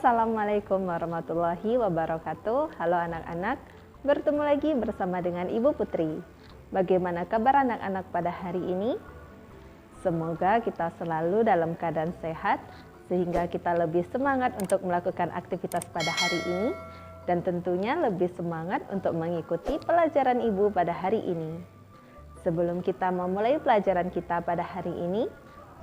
Assalamualaikum warahmatullahi wabarakatuh. Halo anak-anak, bertemu lagi bersama dengan Ibu Putri. Bagaimana kabar anak-anak pada hari ini? Semoga kita selalu dalam keadaan sehat, sehingga kita lebih semangat untuk melakukan aktivitas pada hari ini, dan tentunya lebih semangat untuk mengikuti pelajaran Ibu pada hari ini. Sebelum kita memulai pelajaran kita pada hari ini,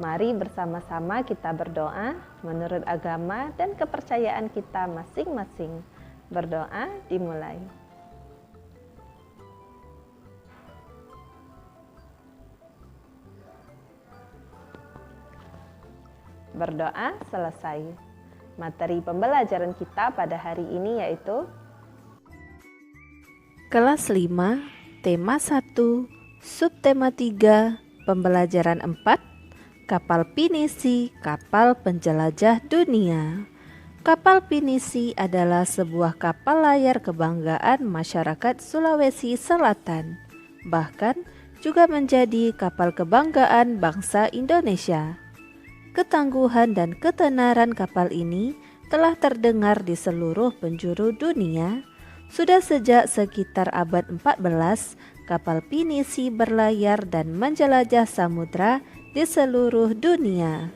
mari bersama-sama kita berdoa menurut agama dan kepercayaan kita masing-masing. Berdoa dimulai. Berdoa selesai. Materi pembelajaran kita pada hari ini yaitu Kelas 5, tema 1, subtema 3, pembelajaran 4, kapal pinisi, kapal penjelajah dunia. Kapal pinisi adalah sebuah kapal layar kebanggaan masyarakat Sulawesi Selatan. Bahkan juga menjadi kapal kebanggaan bangsa Indonesia. Ketangguhan dan ketenaran kapal ini telah terdengar di seluruh penjuru dunia. Sudah sejak sekitar abad 14, kapal pinisi berlayar dan menjelajah samudra di seluruh dunia.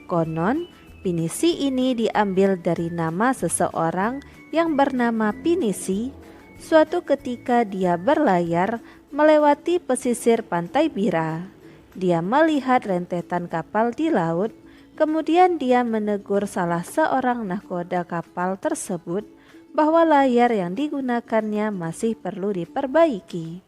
Konon, pinisi ini diambil dari nama seseorang yang bernama Pinisi. Suatu ketika dia berlayar melewati pesisir pantai Bira. Dia melihat rentetan kapal di laut, kemudian dia menegur salah seorang nahkoda kapal tersebut bahwa layar yang digunakannya masih perlu diperbaiki.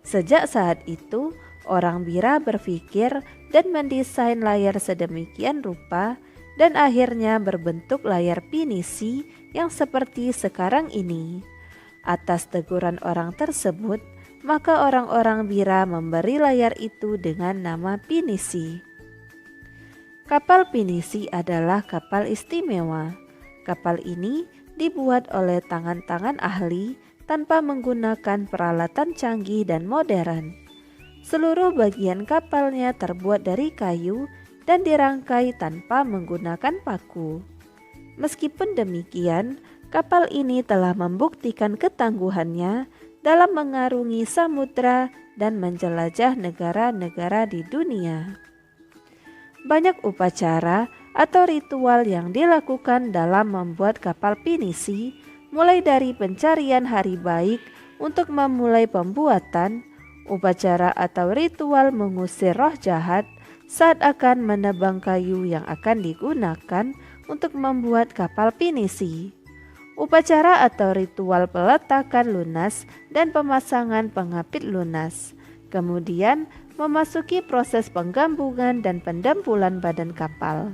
Sejak saat itu, orang Bira berpikir dan mendesain layar sedemikian rupa dan akhirnya berbentuk layar pinisi yang seperti sekarang ini. Atas teguran orang tersebut, maka orang-orang Bira memberi layar itu dengan nama pinisi. Kapal pinisi adalah kapal istimewa. Kapal ini dibuat oleh tangan-tangan ahli tanpa menggunakan peralatan canggih dan modern. Seluruh bagian kapalnya terbuat dari kayu dan dirangkai tanpa menggunakan paku. Meskipun demikian, kapal ini telah membuktikan ketangguhannya dalam mengarungi samudra dan menjelajah negara-negara di dunia. Banyak upacara atau ritual yang dilakukan dalam membuat kapal pinisi, mulai dari pencarian hari baik untuk memulai pembuatan, upacara atau ritual mengusir roh jahat saat akan menebang kayu yang akan digunakan untuk membuat kapal pinisi. Upacara atau ritual peletakan lunas dan pemasangan pengapit lunas. Kemudian memasuki proses penggabungan dan pendempulan badan kapal.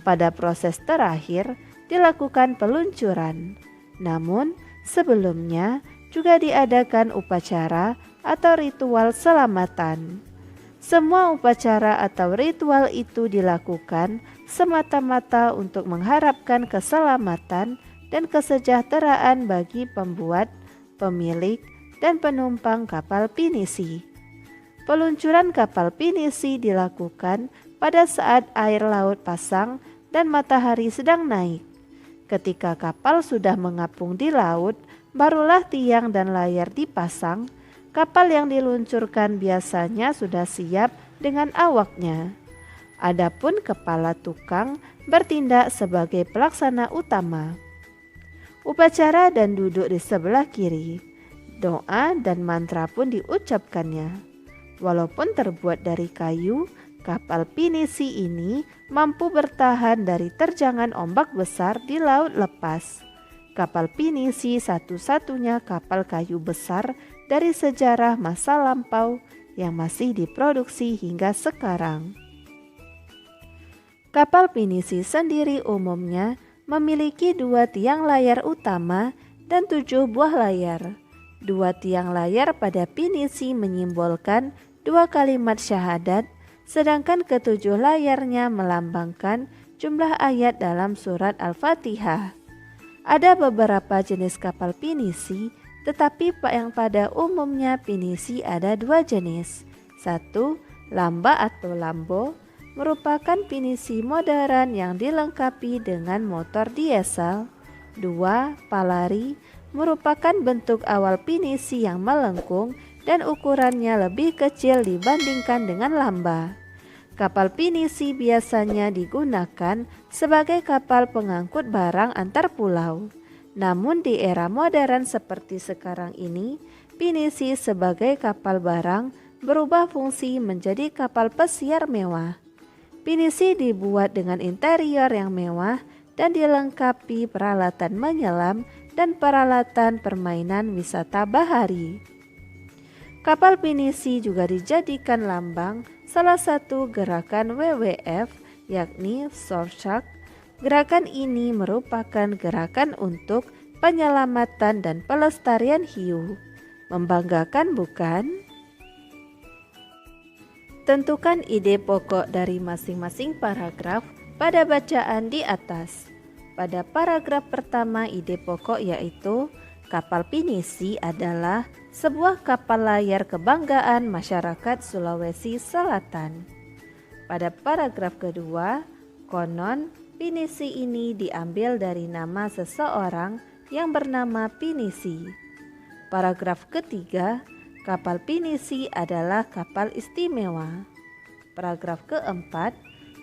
Pada proses terakhir dilakukan peluncuran. Namun sebelumnya juga diadakan upacara atau ritual selamatan. Semua upacara atau ritual itu dilakukan semata-mata untuk mengharapkan keselamatan dan kesejahteraan bagi pembuat, pemilik, dan penumpang kapal pinisi. Peluncuran kapal pinisi dilakukan pada saat air laut pasang dan matahari sedang naik. Ketika kapal sudah mengapung di laut, barulah tiang dan layar dipasang. Kapal yang diluncurkan biasanya sudah siap dengan awaknya. Adapun kepala tukang bertindak sebagai pelaksana utama. Upacara dan duduk di sebelah kiri. Doa dan mantra pun diucapkannya. Walaupun terbuat dari kayu, kapal pinisi ini mampu bertahan dari terjangan ombak besar di laut lepas. Kapal pinisi satu-satunya kapal kayu besar dari sejarah masa lampau yang masih diproduksi hingga sekarang. Kapal pinisi sendiri umumnya memiliki 2 tiang layar utama dan 7 buah layar. 2 tiang layar pada pinisi menyimbolkan 2 kalimat syahadat, sedangkan ke-7 layarnya melambangkan jumlah ayat dalam surat Al-Fatihah. Ada beberapa jenis kapal pinisi, tetapi yang pada umumnya pinisi ada 2 jenis. 1. Lamba atau lambo merupakan pinisi modern yang dilengkapi dengan motor diesel. 2. Palari merupakan bentuk awal pinisi yang melengkung dan ukurannya lebih kecil dibandingkan dengan lamba. Kapal pinisi biasanya digunakan sebagai kapal pengangkut barang antar pulau. Namun di era modern seperti sekarang ini, pinisi sebagai kapal barang berubah fungsi menjadi kapal pesiar mewah. Pinisi dibuat dengan interior yang mewah dan dilengkapi peralatan menyelam dan peralatan permainan wisata bahari. Kapal pinisi juga dijadikan lambang salah satu gerakan WWF, yakni Shore. Gerakan ini merupakan gerakan untuk penyelamatan dan pelestarian hiu. Membanggakan, bukan? Tentukan ide pokok dari masing-masing paragraf pada bacaan di atas. Pada paragraf pertama, ide pokok yaitu kapal pinisi adalah sebuah kapal layar kebanggaan masyarakat Sulawesi Selatan. Pada paragraf kedua, konon pinisi ini diambil dari nama seseorang yang bernama Pinisi. Paragraf ketiga, kapal pinisi adalah kapal istimewa. Paragraf keempat,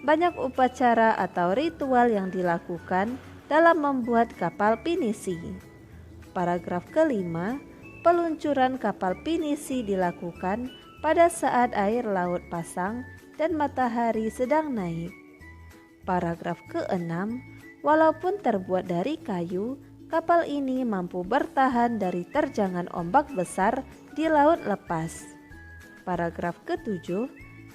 banyak upacara atau ritual yang dilakukan dalam membuat kapal pinisi. Paragraf kelima, peluncuran kapal pinisi dilakukan pada saat air laut pasang dan matahari sedang naik. Paragraf keenam, walaupun terbuat dari kayu, kapal ini mampu bertahan dari terjangan ombak besar di laut lepas. Paragraf ketujuh,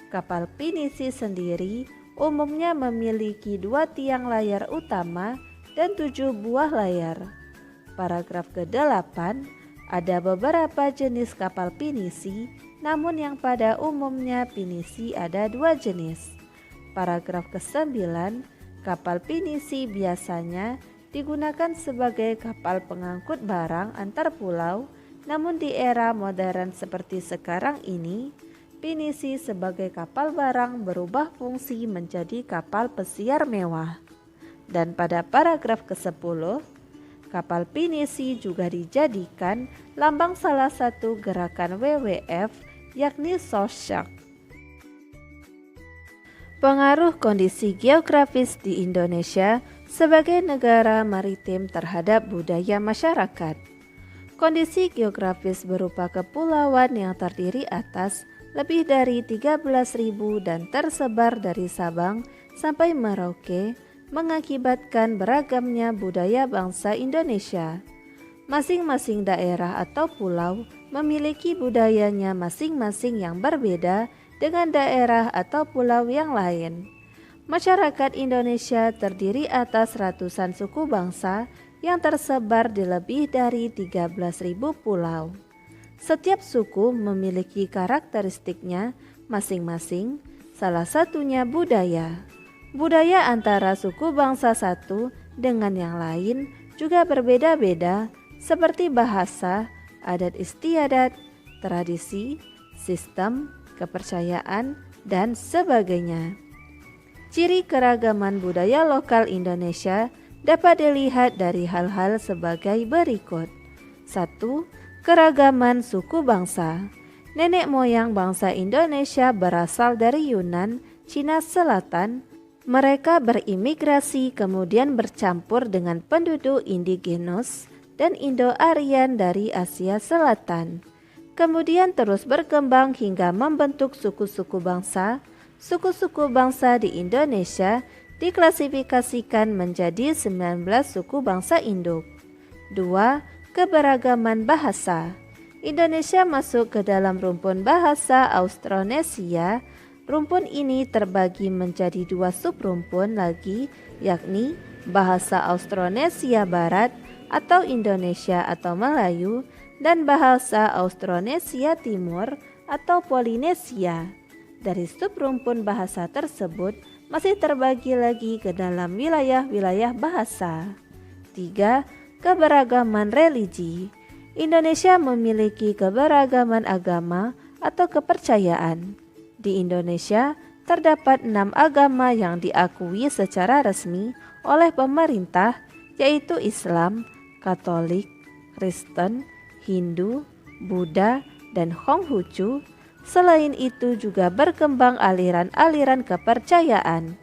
kapal pinisi sendiri umumnya memiliki 2 tiang layar utama dan 7 buah layar. Paragraf ke-8, ada beberapa jenis kapal pinisi, namun yang pada umumnya pinisi ada 2 jenis. Paragraf ke-9, kapal pinisi biasanya digunakan sebagai kapal pengangkut barang antar pulau, namun di era modern seperti sekarang ini, pinisi sebagai kapal barang berubah fungsi menjadi kapal pesiar mewah. Dan pada paragraf ke-10, kapal pinisi juga dijadikan lambang salah satu gerakan WWF, yakni Shore. Pengaruh kondisi geografis di Indonesia sebagai negara maritim terhadap budaya masyarakat. Kondisi geografis berupa kepulauan yang terdiri atas lebih dari 13.000 dan tersebar dari Sabang sampai Merauke mengakibatkan beragamnya budaya bangsa Indonesia. Masing-masing daerah atau pulau memiliki budayanya masing-masing yang berbeda dengan daerah atau pulau yang lain. Masyarakat Indonesia terdiri atas ratusan suku bangsa yang tersebar di lebih dari 13.000 pulau. Setiap suku memiliki karakteristiknya masing-masing, salah satunya budaya. Budaya antara suku bangsa satu dengan yang lain juga berbeda-beda, seperti bahasa, adat istiadat, tradisi, sistem, kepercayaan, dan sebagainya. Ciri keragaman budaya lokal Indonesia dapat dilihat dari hal-hal sebagai berikut. 1. Keragaman suku bangsa. Nenek moyang bangsa Indonesia berasal dari Yunan, Cina Selatan. Mereka berimigrasi kemudian bercampur dengan penduduk indigenous dan Indo-Aryan dari Asia Selatan. Kemudian terus berkembang hingga membentuk suku-suku bangsa. Suku-suku bangsa di Indonesia diklasifikasikan menjadi 19 suku bangsa induk. 2. Keberagaman bahasa. Indonesia masuk ke dalam rumpun bahasa Austronesia. Rumpun ini terbagi menjadi 2 subrumpun lagi, yakni bahasa Austronesia Barat atau Indonesia atau Melayu dan bahasa Austronesia Timur atau Polinesia. Dari subrumpun bahasa tersebut masih terbagi lagi ke dalam wilayah-wilayah bahasa. 3. Keberagaman religi. Indonesia memiliki keberagaman agama atau kepercayaan. Di Indonesia terdapat 6 agama yang diakui secara resmi oleh pemerintah, yaitu Islam, Katolik, Kristen, Hindu, Buddha, dan Konghucu. Selain itu juga berkembang aliran-aliran kepercayaan.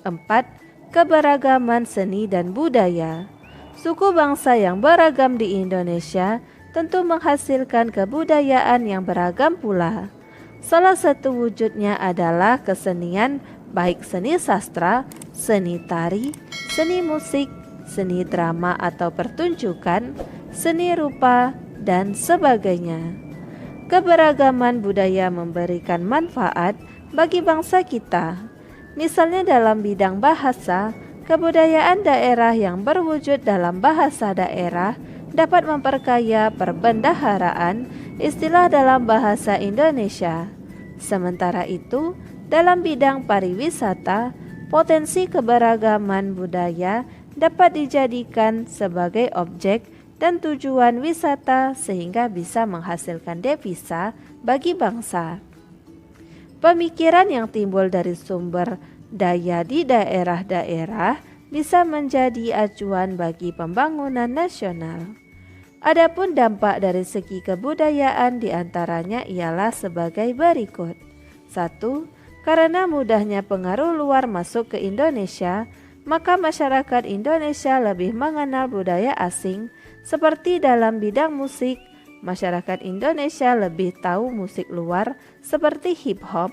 4. Keberagaman seni dan budaya. Suku bangsa yang beragam di Indonesia tentu menghasilkan kebudayaan yang beragam pula. Salah satu wujudnya adalah kesenian, baik seni sastra, seni tari, seni musik, seni drama atau pertunjukan, seni rupa, dan sebagainya. Keberagaman budaya memberikan manfaat bagi bangsa kita. Misalnya dalam bidang bahasa, kebudayaan daerah yang berwujud dalam bahasa daerah dapat memperkaya perbendaharaan istilah dalam bahasa Indonesia. Sementara itu, dalam bidang pariwisata, potensi keberagaman budaya dapat dijadikan sebagai objek dan tujuan wisata sehingga bisa menghasilkan devisa bagi bangsa. Pemikiran yang timbul dari sumber daya di daerah-daerah bisa menjadi acuan bagi pembangunan nasional. Adapun dampak dari segi kebudayaan diantaranya ialah sebagai berikut. 1. Karena mudahnya pengaruh luar masuk ke Indonesia, maka masyarakat Indonesia lebih mengenal budaya asing. Seperti dalam bidang musik, masyarakat Indonesia lebih tahu musik luar seperti hip hop,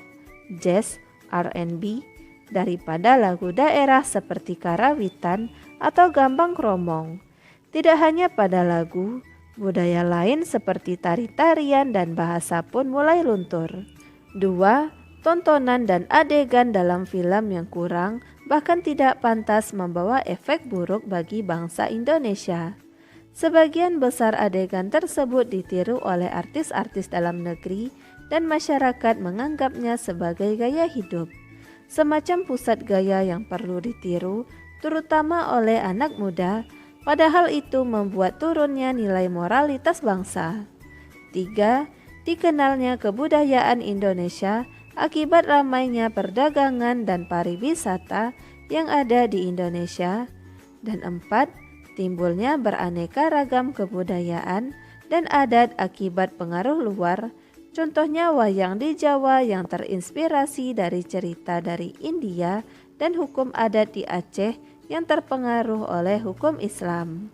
jazz, R&B daripada lagu daerah seperti karawitan atau gambang kromong. Tidak hanya pada lagu, budaya lain seperti tari-tarian dan bahasa pun mulai luntur. 2. Tontonan dan adegan dalam film yang kurang bahkan tidak pantas membawa efek buruk bagi bangsa Indonesia. Sebagian besar adegan tersebut ditiru oleh artis-artis dalam negeri dan masyarakat menganggapnya sebagai gaya hidup. Semacam pusat gaya yang perlu ditiru, terutama oleh anak muda, padahal itu membuat turunnya nilai moralitas bangsa. 3. Dikenalnya kebudayaan Indonesia akibat ramainya perdagangan dan pariwisata yang ada di Indonesia. Dan 4. Timbulnya beraneka ragam kebudayaan dan adat akibat pengaruh luar, contohnya wayang di Jawa yang terinspirasi dari cerita dari India dan hukum adat di Aceh yang terpengaruh oleh hukum Islam.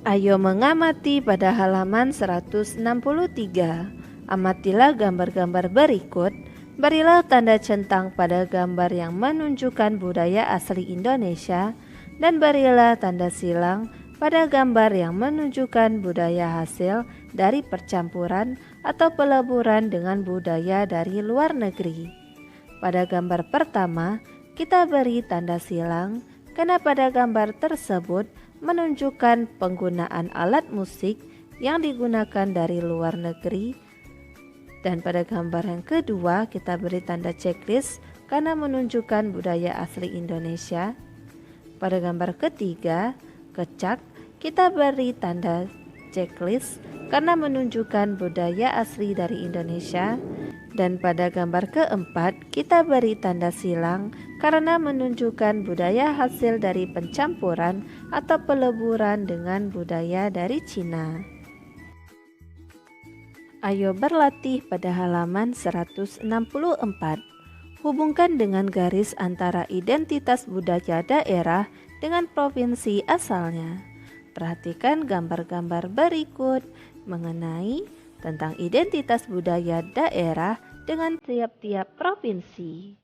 Ayo mengamati pada halaman 163. Amatilah gambar-gambar berikut. Berilah tanda centang pada gambar yang menunjukkan budaya asli Indonesia dan berilah tanda silang pada gambar yang menunjukkan budaya hasil dari percampuran atau peleburan dengan budaya dari luar negeri. Pada gambar pertama, kita beri tanda silang karena pada gambar tersebut menunjukkan penggunaan alat musik yang digunakan dari luar negeri. Dan pada gambar yang kedua, kita beri tanda checklist karena menunjukkan budaya asli Indonesia. Pada gambar ketiga, kecak, kita beri tanda checklist karena menunjukkan budaya asli dari Indonesia. Dan pada gambar keempat, kita beri tanda silang karena menunjukkan budaya hasil dari pencampuran atau peleburan dengan budaya dari Cina. Ayo berlatih pada halaman 164. Hubungkan dengan garis antara identitas budaya daerah dengan provinsi asalnya. Perhatikan gambar-gambar berikut mengenai tentang identitas budaya daerah dengan tiap-tiap provinsi.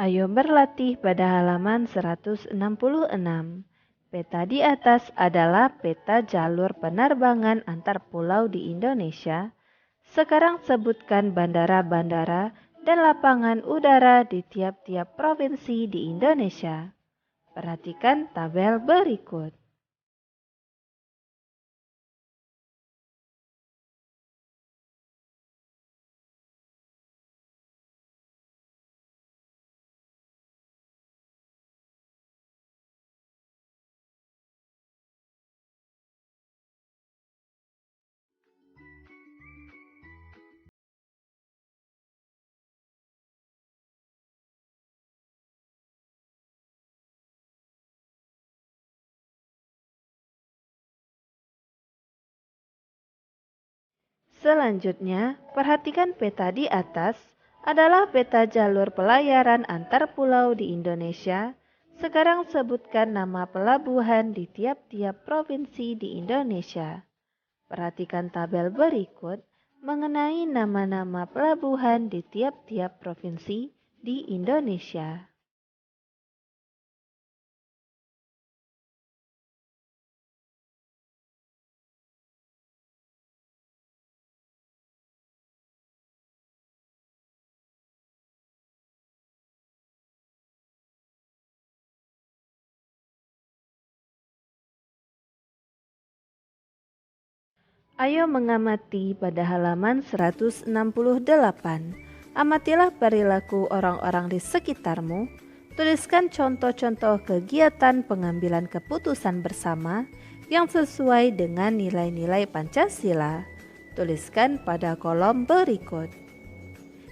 Ayo berlatih pada halaman 166. Peta di atas adalah peta jalur penerbangan antar pulau di Indonesia. Sekarang sebutkan bandara-bandara dan lapangan udara di tiap-tiap provinsi di Indonesia. Perhatikan tabel berikut. Selanjutnya, perhatikan peta di atas adalah peta jalur pelayaran antar pulau di Indonesia. Sekarang sebutkan nama pelabuhan di tiap-tiap provinsi di Indonesia. Perhatikan tabel berikut mengenai nama-nama pelabuhan di tiap-tiap provinsi di Indonesia. Ayo mengamati pada halaman 168. Amatilah perilaku orang-orang di sekitarmu. Tuliskan contoh-contoh kegiatan pengambilan keputusan bersama yang sesuai dengan nilai-nilai Pancasila. Tuliskan pada kolom berikut.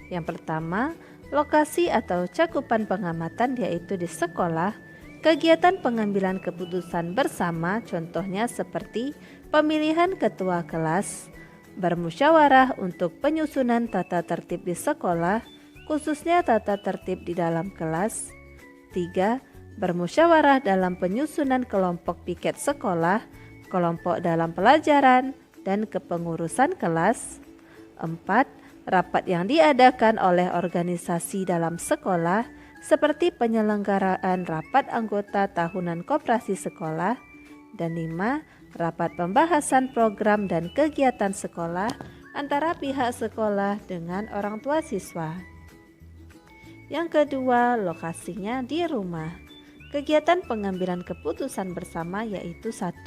Yang pertama, lokasi atau cakupan pengamatan yaitu di sekolah. Kegiatan pengambilan keputusan bersama contohnya seperti pemilihan ketua kelas, bermusyawarah untuk penyusunan tata tertib di sekolah, khususnya tata tertib di dalam kelas. 3. Bermusyawarah dalam penyusunan kelompok piket sekolah, kelompok dalam pelajaran, dan kepengurusan kelas. 4. Rapat yang diadakan oleh organisasi dalam sekolah, seperti penyelenggaraan rapat anggota tahunan koperasi sekolah. Dan 5. Rapat pembahasan program dan kegiatan sekolah antara pihak sekolah dengan orang tua siswa. Yang kedua, lokasinya di rumah. Kegiatan pengambilan keputusan bersama yaitu 1.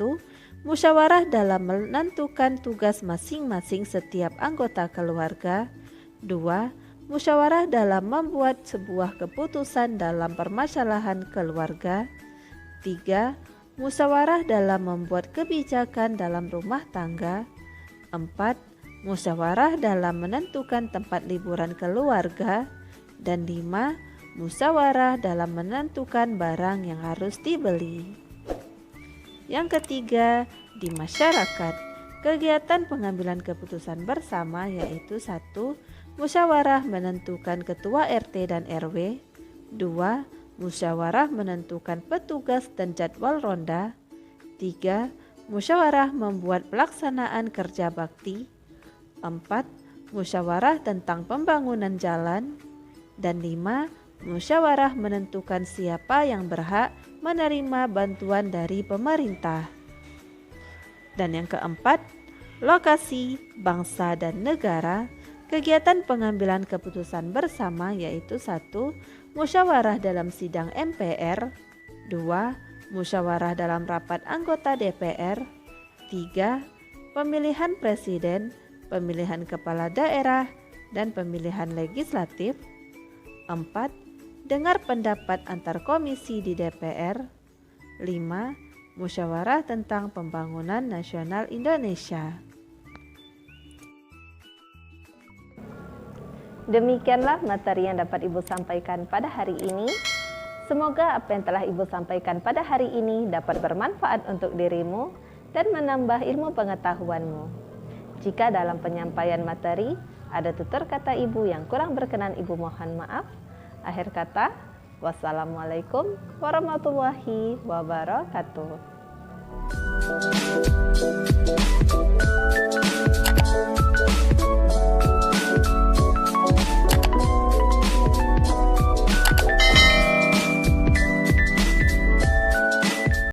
Musyawarah dalam menentukan tugas masing-masing setiap anggota keluarga. 2. Musyawarah dalam membuat sebuah keputusan dalam permasalahan keluarga. 3. Musyawarah dalam membuat kebijakan dalam rumah tangga. 4. Musyawarah dalam menentukan tempat liburan keluarga. Dan 5. Musyawarah dalam menentukan barang yang harus dibeli. Yang ketiga, di masyarakat. Kegiatan pengambilan keputusan bersama yaitu 1. Musyawarah menentukan ketua RT dan RW. 2. Musyawarah menentukan petugas dan jadwal ronda. 3. Musyawarah membuat pelaksanaan kerja bakti. 4. Musyawarah tentang pembangunan jalan. Dan 5. Musyawarah menentukan siapa yang berhak menerima bantuan dari pemerintah. Dan yang keempat, lokasi, bangsa, dan negara. Kegiatan pengambilan keputusan bersama yaitu 1. Musyawarah dalam sidang MPR. 2. Musyawarah dalam rapat anggota DPR. 3. Pemilihan presiden, pemilihan kepala daerah, dan pemilihan legislatif. 4. Dengar pendapat antar komisi di DPR. 5. Musyawarah tentang pembangunan nasional Indonesia. Demikianlah materi yang dapat Ibu sampaikan pada hari ini. Semoga apa yang telah Ibu sampaikan pada hari ini dapat bermanfaat untuk dirimu dan menambah ilmu pengetahuanmu. Jika dalam penyampaian materi ada tutur kata Ibu yang kurang berkenan, Ibu mohon maaf. Akhir kata, wassalamualaikum warahmatullahi wabarakatuh.